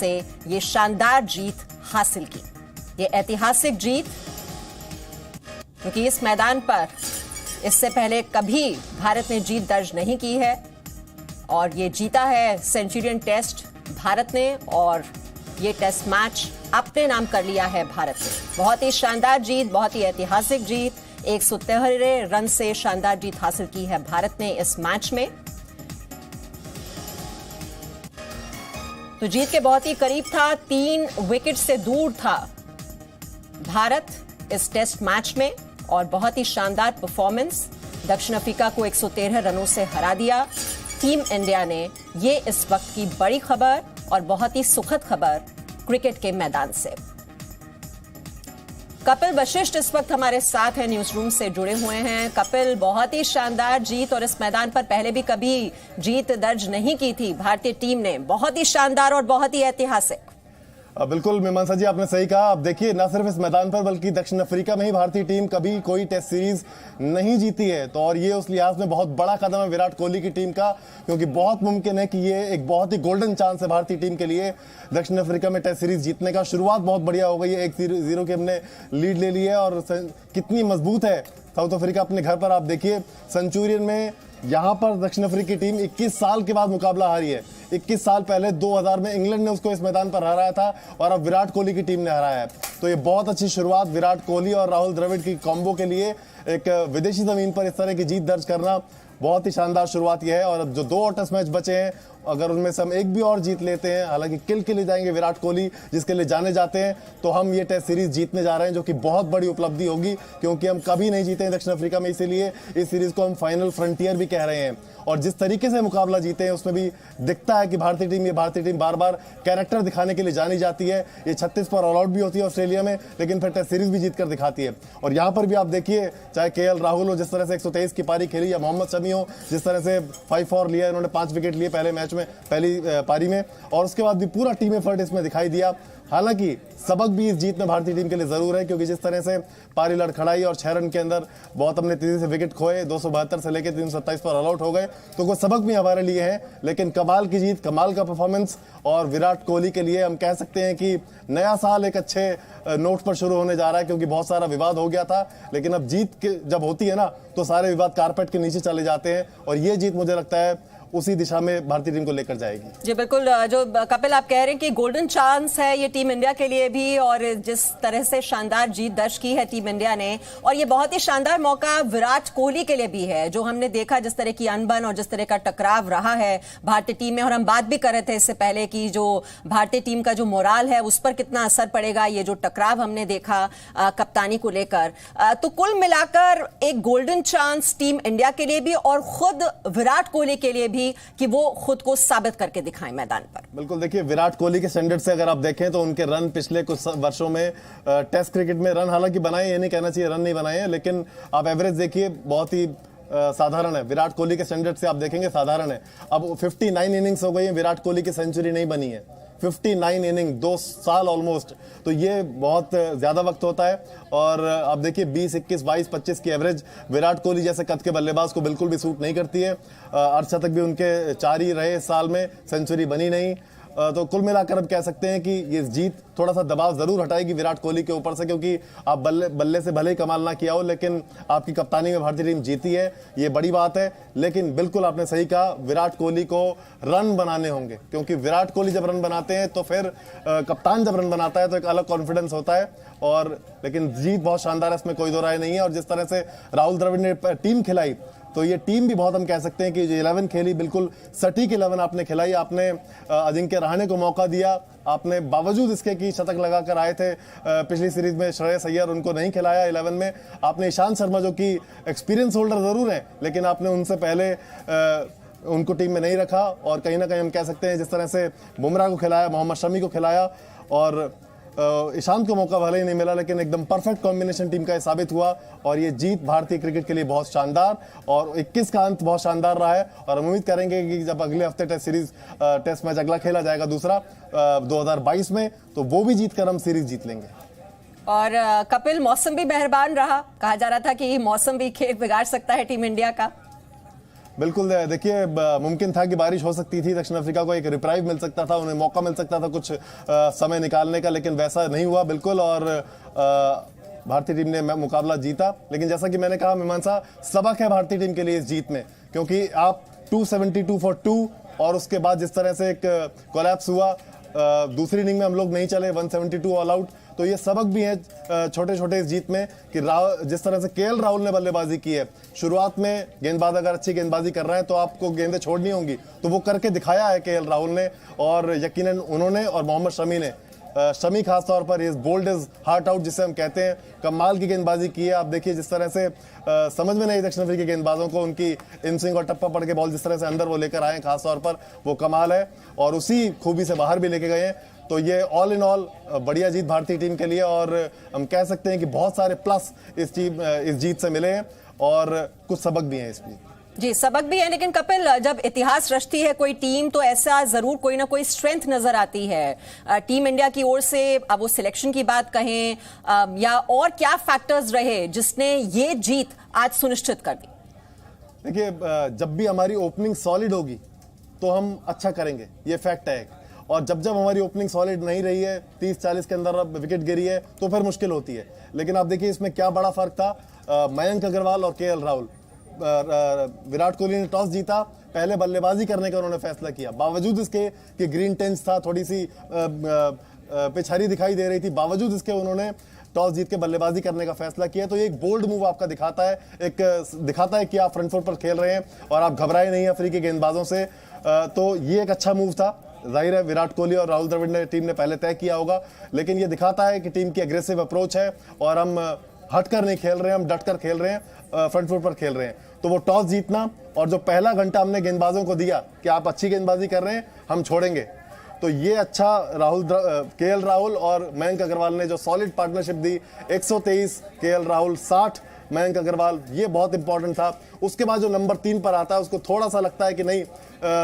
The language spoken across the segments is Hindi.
से ये शानदार जीत हासिल की। ये ऐतिहासिक जीत, क्योंकि इस मैदान पर इससे पहले कभी भारत ने जीत दर्ज नहीं की है और ये जीता है सेंचुरियन टेस्ट भारत ने, और ये टेस्ट मैच अपने नाम कर लिया है भारत ने। बहुत ही शानदार जीत, बहुत ही ऐतिहासिक जीत, 113 रन से शानदार जीत हासिल की है भारत ने इस मैच में। तो जीत के बहुत ही करीब था, 3 विकेट से दूर था भारत इस टेस्ट मैच में, और बहुत ही शानदार परफॉर्मेंस, दक्षिण अफ्रीका को 113 रनों से हरा दिया टीम इंडिया ने। ये इस वक्त की बड़ी खबर और बहुत ही सुखद खबर क्रिकेट के मैदान से। कपिल वशिष्ठ इस वक्त हमारे साथ हैं, न्यूज रूम से जुड़े हुए हैं। कपिल, बहुत ही शानदार जीत, और इस मैदान पर पहले भी कभी जीत दर्ज नहीं की थी भारतीय टीम ने। बहुत ही शानदार और बहुत ही ऐतिहासिक। बिल्कुल मीमांसा जी, आपने सही कहा। अब देखिए, न सिर्फ इस मैदान पर बल्कि दक्षिण अफ्रीका में ही भारतीय टीम कभी कोई टेस्ट सीरीज नहीं जीती है, तो और ये उस लिहाज में बहुत बड़ा कदम है विराट कोहली की टीम का, क्योंकि बहुत मुमकिन है कि ये एक बहुत ही गोल्डन चांस है भारतीय टीम के लिए दक्षिण अफ्रीका में टेस्ट सीरीज जीतने का। शुरुआत बहुत बढ़िया हो गई है, 1-0 की हमने लीड ले ली है, और कितनी मजबूत है साउथ अफ्रीका अपने घर पर। आप देखिए, सेंचुरियन में यहाँ पर दक्षिण अफ्रीका की टीम 21 साल के बाद मुकाबला हारी है। 21 साल पहले 2000 में इंग्लैंड ने उसको इस मैदान पर हराया था, और अब विराट कोहली की टीम ने हराया है। तो ये बहुत अच्छी शुरुआत विराट कोहली और राहुल द्रविड़ की कॉम्बो के लिए, एक विदेशी जमीन पर इस तरह की जीत दर्ज करना बहुत ही शानदार शुरुआत यह है। और अब जो 2 और टेस्ट मैच बचे हैं, अगर उनमें से हम एक भी और जीत लेते हैं, हालांकि किल के लिए जाएंगे विराट कोहली जिसके लिए जाने जाते हैं, तो हम ये टेस्ट सीरीज जीतने जा रहे हैं, जो कि बहुत बड़ी उपलब्धि होगी, क्योंकि हम कभी नहीं जीते हैं दक्षिण अफ्रीका में। इसीलिए इस सीरीज को हम फाइनल फ्रंटियर भी कह रहे हैं। और जिस तरीके से मुकाबला जीते हैं उसमें भी दिखता है कि भारतीय टीम बार बार कैरेक्टर दिखाने के लिए जानी जाती है। ये 36 पर ऑल आउट भी होती है ऑस्ट्रेलिया में, लेकिन फिर टेस्ट सीरीज भी जीत कर दिखाती है। और यहाँ पर भी आप देखिए, चाहे KL राहुल हो जिस तरह से 123 की पारी खेली, या मोहम्मद शमी हो जिस तरह से 5 for लिया, इन्होंने 5 विकेट लिए पहले मैच में, पहली पारी में, और उसके बाद भी पूरा टीम एफर्ट इसमें दिखाई दिया। हालांकि सबक भी इस जीत में भारतीय टीम के लिए जरूर है, क्योंकि जिस तरह से पारी लड़खड़ाई और 6 रन के अंदर बहुत हमने तेजी से विकेट खोए, 272 से लेकर 327 पर ऑल आउट हो गए, तो कोई सबक भी हमारे लिए है। लेकिन कमाल की जीत, कमाल का परफॉर्मेंस, और विराट कोहली के लिए हम कह सकते हैं कि नया साल एक अच्छे नोट पर शुरू होने जा रहा है, क्योंकि बहुत सारा विवाद हो गया था, लेकिन अब जीत जब होती है ना, तो सारे विवाद कारपेट के नीचे चले जाते हैं, और ये जीत मुझे लगता है उसी दिशा में भारतीय टीम को लेकर जाएगी। जी बिल्कुल, जो कपिल आप कह रहे हैं कि गोल्डन चांस है ये टीम इंडिया के लिए भी, और जिस तरह से शानदार जीत दर्ज की है टीम इंडिया ने, और ये बहुत ही शानदार मौका विराट कोहली के लिए भी है। जो हमने देखा जिस तरह की अनबन और जिस तरह का टकराव रहा है भारतीय टीम में, और हम बात भी कर रहे थे इससे पहले कि जो भारतीय टीम का जो मोराल है उस पर कितना असर पड़ेगा, ये जो टकराव हमने देखा कप्तानी को लेकर। तो कुल मिलाकर एक गोल्डन चांस टीम इंडिया के लिए भी, और खुद विराट कोहली के लिए भी, कि वो खुद को साबित करके दिखाएं मैदान पर। बिल्कुल, देखिए विराट कोहली के स्टैंडर्ड से अगर आप देखें तो उनके रन पिछले कुछ वर्षों में टेस्ट क्रिकेट में रन हालांकि बनाए, ये नहीं कहना चाहिए रन नहीं बनाए हैं, लेकिन आप एवरेज देखिए बहुत ही साधारण है। विराट कोहली के स्टैंडर्ड से आप देखेंगे साधारण है। अब 59 इनिंग्स हो गई है, विराट कोहली की सेंचुरी नहीं बनी है। 59 इनिंग, 2 साल ऑलमोस्ट, तो ये बहुत ज्यादा वक्त होता है। और आप देखिए 20, 21, 22, 25 की एवरेज विराट कोहली जैसे कद के बल्लेबाज को बिल्कुल भी सूट नहीं करती है। अर्धशतक भी उनके 4 ही रहे इस साल में, सेंचुरी बनी नहीं। तो कुल मिलाकर अब कह सकते हैं कि ये जीत थोड़ा सा दबाव जरूर हटाएगी विराट कोहली के ऊपर से, क्योंकि आप बल्ले से भले ही कमाल ना किया हो, लेकिन आपकी कप्तानी में भारतीय टीम जीती है, ये बड़ी बात है। लेकिन बिल्कुल आपने सही कहा, विराट कोहली को रन बनाने होंगे, क्योंकि विराट कोहली जब रन बनाते हैं तो फिर कप्तान जब रन बनाता है तो एक अलग कॉन्फिडेंस होता है। और लेकिन जीत बहुत शानदार है, इसमें कोई दो राय नहीं है। और जिस तरह से राहुल द्रविड़ ने टीम खिलाई, तो ये टीम भी बहुत, हम कह सकते हैं कि जो 11 खेली, बिल्कुल सटीक 11 आपने खिलाई। आपने अजिंक्य रहाणे को मौका दिया, आपने बावजूद इसके कि शतक लगाकर आए थे पिछली सीरीज में श्रेयस अय्यर, उनको नहीं खिलाया 11 में। आपने ईशांत शर्मा, जो कि एक्सपीरियंस होल्डर जरूर हैं, लेकिन आपने उनसे पहले उनको टीम में नहीं रखा। और कहीं ना कहीं हम कह सकते हैं जिस तरह से बुमराह को खिलाया, मोहम्मद शमी को खिलाया, और ईशांत को मौका भले ही नहीं मिला, लेकिन एकदम परफेक्ट कॉम्बिनेशन टीम का ये साबित हुआ। और ये जीत भारतीय क्रिकेट के लिए बहुत शानदार, और 21 का अंत बहुत शानदार रहा है। और हम उम्मीद करेंगे कि जब अगले हफ्ते टेस्ट मैच अगला खेला जाएगा दूसरा 2022 में, तो वो भी जीत कर हम सीरीज जीत लेंगे। और कपिल, मौसम भी मेहरबान रहा, कहा जा रहा था कि मौसम भी खेल बिगाड़ सकता है टीम इंडिया का। बिल्कुल देखिए, मुमकिन था कि बारिश हो सकती थी, दक्षिण अफ्रीका को एक रिप्राइव मिल सकता था, उन्हें मौका मिल सकता था कुछ समय निकालने का, लेकिन वैसा नहीं हुआ बिल्कुल। और भारतीय टीम ने मुकाबला जीता। लेकिन जैसा कि मैंने कहा मीमांसा, सबक है भारतीय टीम के लिए इस जीत में, क्योंकि आप 272 फॉर 2 और उसके बाद जिस तरह से एक कोलैप्स हुआ, दूसरी इनिंग में हम लोग नहीं चले, 172 ऑल आउट। तो ये सबक भी है छोटे छोटे इस जीत में कि जिस तरह से केएल राहुल ने बल्लेबाजी की है, शुरुआत में गेंदबाज अगर अच्छी गेंदबाजी कर रहे हैं तो आपको गेंदें छोड़नी होंगी, तो वो करके दिखाया है केएल राहुल ने, और यकीनन उन्होंने और मोहम्मद शमी ने, शमी खास तौर पर इस बोल्ड इज हार्ट आउट जिसे हम कहते हैं, कमाल की गेंदबाजी की है। आप देखिए जिस तरह से समझ में नहीं दक्षिण अफ्रीकी गेंदबाजों को, उनकी इन स्विंग और टप्पा पड़ के बॉल जिस तरह से अंदर वो लेकर आए खास तौर पर, वो कमाल है और उसी खूबी से बाहर भी लेके गए हैं। तो ये ऑल इन ऑल बढ़िया जीत भारतीय टीम के लिए, और हम कह सकते हैं कि बहुत सारे प्लस इस जीत से मिले हैं और कुछ सबक भी हैं इसमें। जी, सबक भी है, लेकिन कपिल, जब इतिहास रचती है कोई टीम तो ऐसा जरूर कोई ना कोई स्ट्रेंथ नजर आती है टीम इंडिया की ओर से। अब वो सिलेक्शन की बात कहें या और क्या फैक्टर्स रहे जिसने ये जीत आज सुनिश्चित कर दी? देखिए, जब भी हमारी ओपनिंग सॉलिड होगी तो हम अच्छा करेंगे, ये फैक्ट है। और जब जब हमारी ओपनिंग सॉलिड नहीं रही है, 30-40 के अंदर विकेट गिरी है, तो फिर मुश्किल होती है। लेकिन आप देखिए इसमें क्या बड़ा फर्क था, मयंक अग्रवाल और केएल राहुल। विराट कोहली ने टॉस जीता, पहले बल्लेबाजी करने का उन्होंने फैसला किया, बावजूद इसके कि ग्रीन टेंस था, थोड़ी सी पिच हरी दिखाई दे रही थी, बावजूद इसके उन्होंने टॉस जीत के बल्लेबाजी करने का फैसला किया। तो ये एक बोल्ड मूव आपका दिखाता है कि आप फ्रंट फुट पर खेल रहे हैं और आप घबराए नहीं अफ्रीकी गेंदबाजों से। तो ये एक अच्छा मूव था। जाहिर है विराट कोहली और राहुल द्रविड़ ने टीम ने पहले तय किया होगा, लेकिन ये दिखाता है कि टीम की एग्रेसिव अप्रोच है और हम हटकर नहीं खेल रहे हैं, हम डटकर खेल रहे हैं, फ्रंट फुट पर खेल रहे हैं। तो वो टॉस जीतना और जो पहला घंटा हमने गेंदबाजों को दिया कि आप अच्छी गेंदबाजी कर रहे हैं, हम छोड़ेंगे, तो ये अच्छा केएल राहुल और मयंक अग्रवाल ने जो सॉलिड पार्टनरशिप दी, 123 केएल राहुल, 60 मयंक अग्रवाल, ये बहुत इंपॉर्टेंट था। उसके बाद जो नंबर 3 पर आता है उसको थोड़ा सा लगता है कि नहीं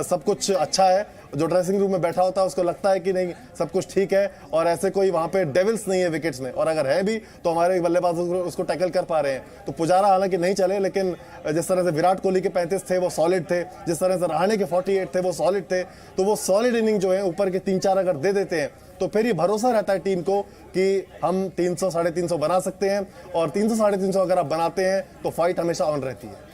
सब कुछ अच्छा है, जो ड्रेसिंग रूम में बैठा होता है उसको लगता है कि नहीं सब कुछ ठीक है, और ऐसे कोई वहां पे डेविल्स नहीं है विकेट्स में, और अगर है भी तो हमारे बल्लेबाज उसको टैकल कर पा रहे हैं। तो पुजारा हालांकि नहीं चले, लेकिन जिस तरह से विराट कोहली के 35 थे वो सॉलिड थे, जिस तरह से रहाणे के 48 थे वो सॉलिड थे। तो वो सॉलिड इनिंग जो है ऊपर के 3-4 अगर दे देते हैं तो फिर ये भरोसा रहता है टीम को कि हम 300 साढ़े 300 बना सकते हैं, और 300 साढ़े 300 अगर आप बनाते हैं तो फाइट हमेशा ऑन रहती है।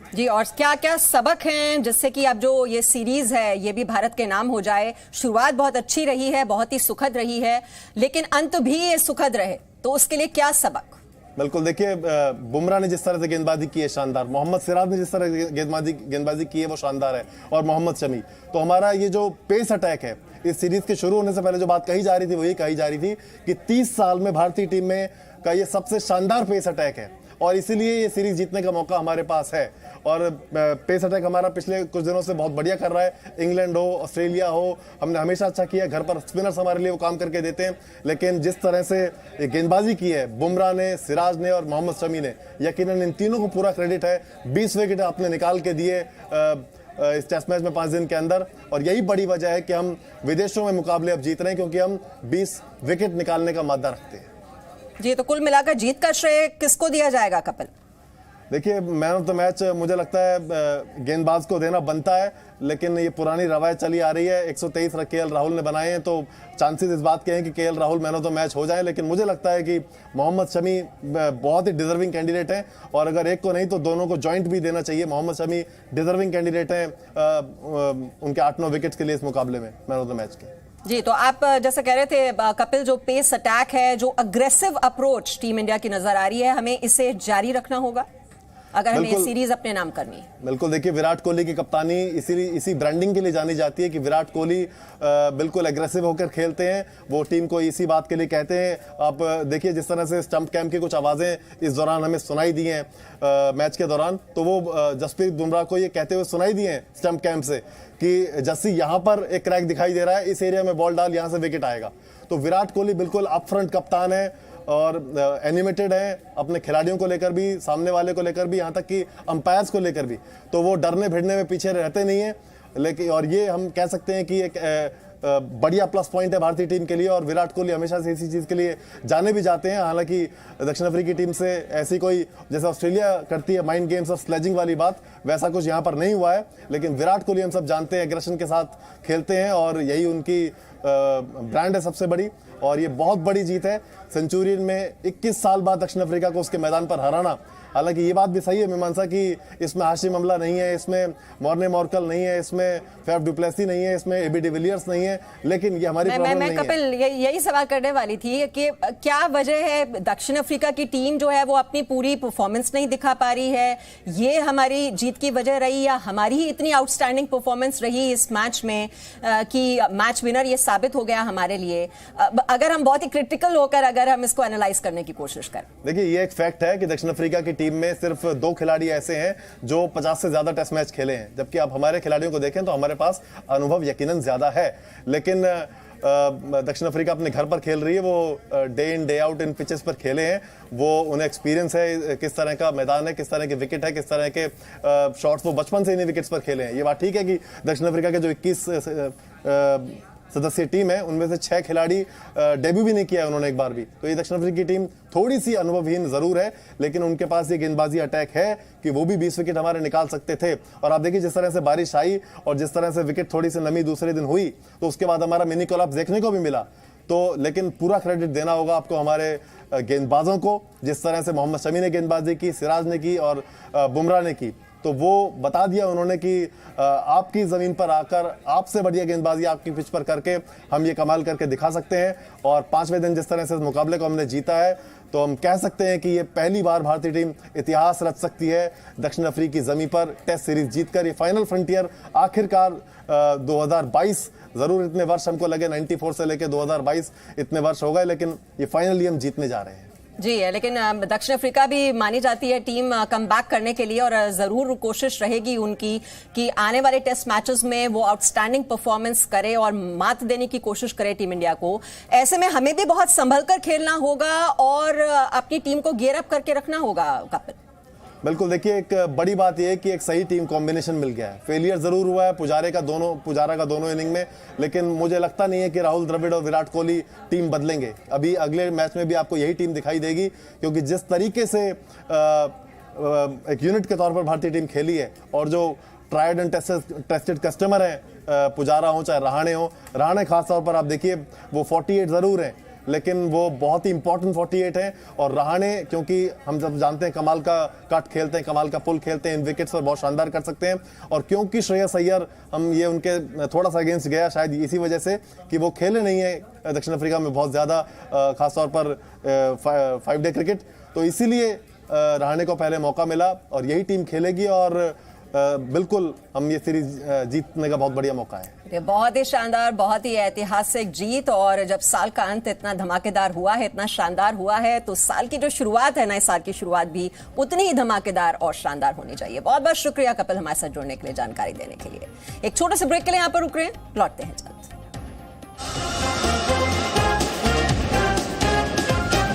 जी, और क्या क्या सबक हैं जिससे कि अब जो ये सीरीज है ये भी भारत के नाम हो जाए? शुरुआत बहुत अच्छी रही है, बहुत ही सुखद रही है, लेकिन अंत भी ये सुखद रहे, तो उसके लिए क्या सबक? बिल्कुल, देखिए बुमराह ने जिस तरह से गेंदबाजी की है शानदार, मोहम्मद सिराज ने जिस तरह गेंदबाजी की है वो शानदार है, और मोहम्मद शमी। तो हमारा ये जो पेस अटैक है, इस सीरीज के शुरू होने से पहले जो बात कही जा रही थी वो ये कही जा रही थी कि 30 साल में भारतीय टीम में का ये सबसे शानदार पेस अटैक है, और इसीलिए ये सीरीज जीतने का मौका हमारे पास है। और पेस अटैक हमारा पिछले कुछ दिनों से बहुत बढ़िया कर रहा है, इंग्लैंड हो, ऑस्ट्रेलिया हो, हमने हमेशा अच्छा किया, घर पर स्पिनर्स हमारे लिए वो काम करके देते हैं। लेकिन जिस तरह से गेंदबाजी की है बुमराह ने, सिराज ने और मोहम्मद शमी ने, यकीनन इन तीनों को पूरा क्रेडिट है। 20 विकेट आपने निकाल के दिए इस टेस्ट मैच में 5 दिन के अंदर, और यही बड़ी वजह है कि हम विदेशों में मुकाबले अब जीत रहे हैं, क्योंकि हम 20 विकेट निकालने का मादा रखते हैं। जी, तो कुल मिलाकर जीत का श्रेय किसको दिया जाएगा कपिल? देखिए, मैन ऑफ द मैच मुझे लगता है गेंदबाज को देना बनता है, लेकिन ये पुरानी रवायत चली आ रही है। 123 केएल राहुल ने बनाए हैं, तो चांसेस इस बात के हैं कि KL Rahul man of the match हो जाए। लेकिन मुझे लगता है कि मोहम्मद शमी बहुत ही डिजर्विंग कैंडिडेट हैं, और अगर एक को नहीं तो दोनों को जॉइंट भी देना चाहिए। मोहम्मद शमी डिजर्विंग कैंडिडेट हैं उनके 8-9 विकेट्स के लिए इस मुकाबले में मैन ऑफ द मैच के। जी, तो आप जैसे कह रहे थे कपिल, जो पेस अटैक है, जो अग्रेसिव अप्रोच टीम इंडिया की नजर आ रही है, हमें इसे जारी रखना होगा अगर हमें ये सीरीज अपने नाम करनी है। बिल्कुल, देखिए विराट कोहली की कप्तानी इसी ब्रांडिंग के लिए जानी जाती है कि विराट कोहली बिल्कुल एग्रेसिव होकर खेलते हैं। वो टीम को इसी बात के लिए कहते हैं। आप देखिए जिस तरह से स्टंप कैंप की कुछ आवाजें इस दौरान हमें सुनाई दी हैं मैच के दौरान, तो वो जसप्रीत बुमराह को ये कहते हुए सुनाई दी हैं स्टंप कैंप से कि जस्सी यहाँ पर एक क्रैक दिखाई दे रहा है, इस एरिया में बॉल डाल, यहाँ से विकेट आएगा। तो विराट कोहली बिल्कुल अपफ्रंट कप्तान है और एनिमेटेड है अपने खिलाड़ियों को लेकर भी, सामने वाले को लेकर भी, यहाँ तक कि अंपायर्स को लेकर भी। तो वो डरने भिड़ने में पीछे रहते नहीं है। लेकिन और ये हम कह सकते हैं कि एक बढ़िया प्लस पॉइंट है भारतीय टीम के लिए। और विराट कोहली हमेशा से इसी चीज के लिए जाने भी जाते हैं। हालांकि दक्षिण अफ्रीकी टीम से ऐसी कोई, जैसे ऑस्ट्रेलिया करती है माइंड गेम्स और स्लेजिंग वाली बात, वैसा कुछ यहाँ पर नहीं हुआ है। लेकिन विराट कोहली हम सब जानते हैं एग्रेशन के साथ खेलते हैं और यही उनकी ब्रांड है सबसे बड़ी। और ये बहुत बड़ी जीत है, सेंचुरियन में 21 साल बाद दक्षिण अफ्रीका को उसके मैदान पर हराना। हालांकि ये बात भी सही है मीमांसा कि इसमें हाशिम अमला नहीं है, इसमें मॉर्ने मॉर्कल नहीं है, इसमें फैफ डु प्लेसी नहीं है, इसमें एबी डिविलियर्स नहीं है, लेकिन ये हमारी प्रॉब्लम नहीं है। मैं कपिल यही सवाल करने वाली थी कि क्या वजह है दक्षिण अफ्रीका की टीम जो है वो अपनी पूरी परफॉर्मेंस नहीं दिखा पा रही है, ये हमारी जीत की वजह रही, या हमारी ही इतनी आउटस्टैंडिंग परफॉर्मेंस रही इस मैच में कि मैच विनर ये साबित हो गया हमारे लिए? अगर हम बहुत ही क्रिटिकल होकर अगर हम इसको एनालाइज करने की कोशिश करें, देखिए ये एक फैक्ट है कि दक्षिण अफ्रीका की टीम में सिर्फ 2 खिलाड़ी ऐसे हैं जो 50 से ज्यादा टेस्ट मैच खेले हैं, जबकि आप हमारे खिलाड़ियों को देखें तो हमारे पास अनुभव यकीनन ज्यादा है। लेकिन दक्षिण अफ्रीका अपने घर पर खेल रही है, वो day in day out in pitches पर खेले हैं, वो उन्हें एक्सपीरियंस है किस तरह का मैदान है, किस तरह के विकेट है, किस तरह के शॉट्स वो बचपन से इन्हीं विकेट्स पर खेले हैं। ये बात ठीक है कि दक्षिण अफ्रीका के जो 21 सदस्यीय टीम है उनमें से 6 खिलाड़ी डेब्यू भी नहीं किया है उन्होंने एक बार भी। तो ये दक्षिण अफ्रीकी टीम थोड़ी सी अनुभवहीन जरूर है, लेकिन उनके पास ये गेंदबाजी अटैक है कि वो भी 20 विकेट हमारे निकाल सकते थे। और आप देखिए जिस तरह से बारिश आई और जिस तरह से विकेट थोड़ी सी नमी दूसरे दिन हुई, तो उसके बाद हमारा मिनी कोलैप्स देखने को भी मिला। तो लेकिन पूरा क्रेडिट देना होगा आपको हमारे गेंदबाजों को, जिस तरह से मोहम्मद शमी ने गेंदबाजी की, सिराज ने की और बुमराह ने की। तो वो बता दिया उन्होंने कि आपकी ज़मीन पर आकर आपसे बढ़िया गेंदबाजी आपकी पिच पर करके हम ये कमाल करके दिखा सकते हैं। और 5वें दिन जिस तरह से इस मुकाबले को हमने जीता है, तो हम कह सकते हैं कि ये पहली बार भारतीय टीम इतिहास रच सकती है दक्षिण अफ्रीकी ज़मीन पर टेस्ट सीरीज जीतकर। ये फाइनल फ्रंटियर आखिरकार 2022, ज़रूर इतने वर्ष हमको लगे, 94 से लेकर 2022 इतने वर्ष हो गए, लेकिन ये फाइनली हम जीतने जा रहे हैं। जी है, लेकिन दक्षिण अफ्रीका भी मानी जाती है टीम कम बैक करने के लिए, और जरूर कोशिश रहेगी उनकी कि आने वाले टेस्ट मैचेस में वो आउटस्टैंडिंग परफॉर्मेंस करे और मात देने की कोशिश करे टीम इंडिया को। ऐसे में हमें भी बहुत संभल कर खेलना होगा और अपनी टीम को गियर अप करके रखना होगा। कपिल, बिल्कुल, देखिए एक बड़ी बात यह है कि एक सही टीम कॉम्बिनेशन मिल गया है। फेलियर जरूर हुआ है पुजारा का दोनों इनिंग में, लेकिन मुझे लगता नहीं है कि राहुल द्रविड़ और विराट कोहली टीम बदलेंगे। अभी अगले मैच में भी आपको यही टीम दिखाई देगी, क्योंकि जिस तरीके से एक यूनिट के तौर पर भारतीय टीम खेली है और जो ट्राइड एंड टेस्टेड कस्टमर हैं, पुजारा हो चाहे रहाणे खासतौर पर आप देखिए वो 48 जरूर हैं, लेकिन वो बहुत ही इंपॉर्टेंट 48 है। और रहाणे, क्योंकि हम सब जानते हैं कमाल का कट खेलते हैं, कमाल का पुल खेलते हैं, इन विकेट्स पर बहुत शानदार कर सकते हैं। और क्योंकि श्रेयस अय्यर, हम ये उनके थोड़ा सा अगेंस्ट गया शायद इसी वजह से कि वो खेले नहीं है दक्षिण अफ्रीका में बहुत ज़्यादा, खासतौर पर 5 डे क्रिकेट, तो इसीलिए रहाणे को पहले मौका मिला और यही टीम खेलेगी और बिल्कुल हम ये सीरीज जीतने का बहुत बढ़िया मौका है। ये बहुत ही शानदार, बहुत ही ऐतिहासिक जीत, और जब साल का अंत इतना धमाकेदार हुआ है, इतना शानदार हुआ है, तो साल की जो शुरुआत है, नए साल की शुरुआत भी उतनी ही धमाकेदार और शानदार होनी चाहिए। बहुत बहुत शुक्रिया कपिल हमारे साथ जुड़ने के लिए, जानकारी देने के लिए। एक छोटे से ब्रेक के लिए यहाँ पर रुक रहे हैं, लौटते हैं।